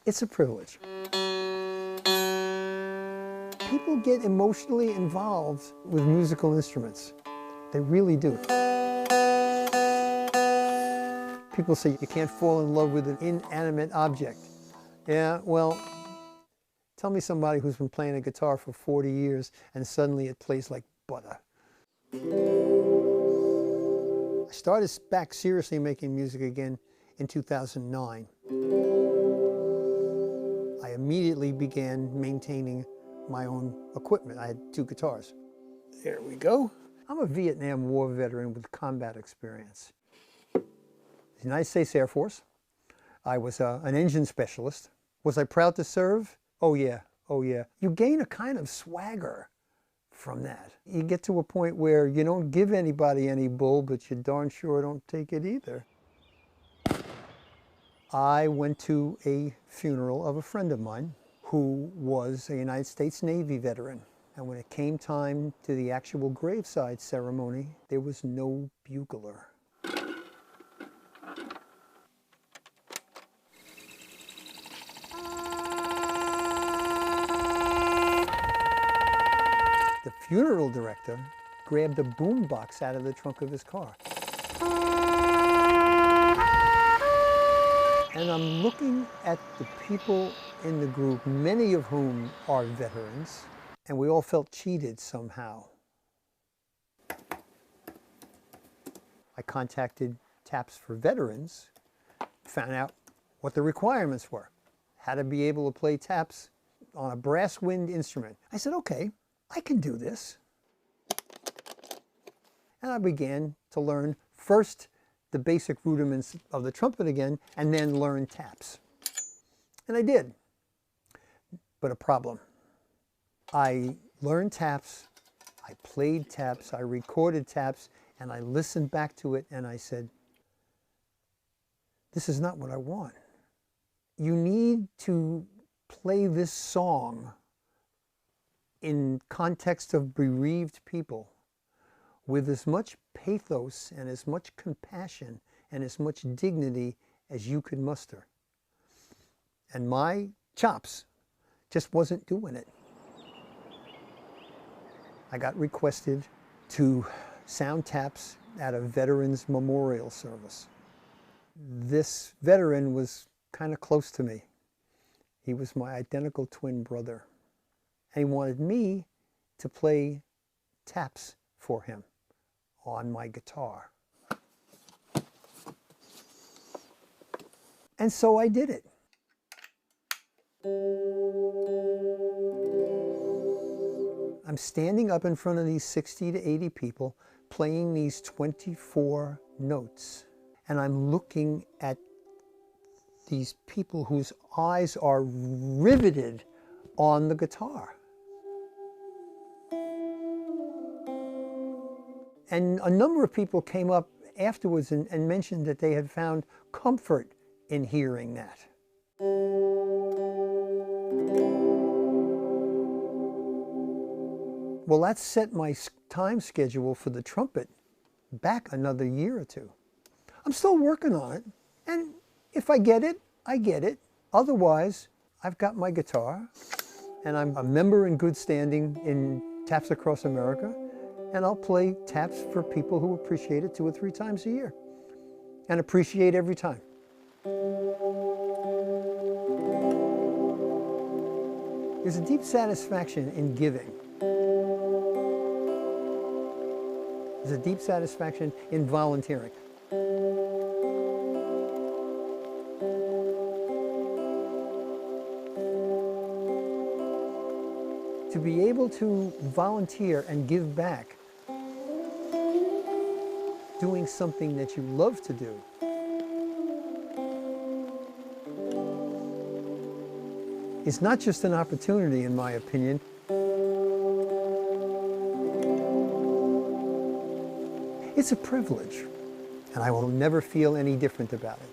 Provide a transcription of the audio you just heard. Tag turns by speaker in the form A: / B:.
A: It's a privilege. People get emotionally involved with musical instruments. They really do. People say you can't fall in love with an inanimate object. Yeah, well, tell me somebody who's been playing a guitar for 40 years and suddenly it plays like butter. I started back seriously making music again in 2009. I immediately began maintaining my own equipment. I had 2 guitars. There we go. I'm a Vietnam War veteran with combat experience. The United States Air Force. I was an engine specialist. Was I proud to serve? Oh yeah, oh yeah. You gain a kind of swagger from that. You get to a point where you don't give anybody any bull, but you darn sure don't take it either. I went to a funeral of a friend of mine who was a United States Navy veteran. And when it came time to the actual graveside ceremony, there was no bugler. The funeral director grabbed a boombox out of the trunk of his car. And I'm looking at the people in the group, many of whom are veterans, and we all felt cheated somehow. I contacted Taps for Veterans, found out what the requirements were, how to be able to play taps on a brass wind instrument. I said, okay, I can do this. And I began to learn first the basic rudiments of the trumpet again, and then learn taps. And I did, but a problem. I learned taps, I played taps, I recorded taps, and I listened back to it and I said, this is not what I want. You need to play this song in context of bereaved people with as much pathos and as much compassion and as much dignity as you could muster. And my chops just wasn't doing it. I got requested to sound taps at a veterans memorial service. This veteran was kind of close to me. He was my identical twin brother. And he wanted me to play taps for him on my guitar. And so I did it. I'm standing up in front of these 60 to 80 people playing these 24 notes. And I'm looking at these people whose eyes are riveted on the guitar. And a number of people came up afterwards and mentioned that they had found comfort in hearing that. Well, that set my time schedule for the trumpet back another year or 2. I'm still working on it, and if I get it, I get it. Otherwise, I've got my guitar, and I'm a member in good standing in Taps Across America, and I'll play taps for people who appreciate it 2 or 3 times a year, and appreciate every time. There's a deep satisfaction in giving. There's a deep satisfaction in volunteering. To be able to volunteer and give back, doing something that you love to do, is not just an opportunity, in my opinion. It's a privilege, and I will never feel any different about it.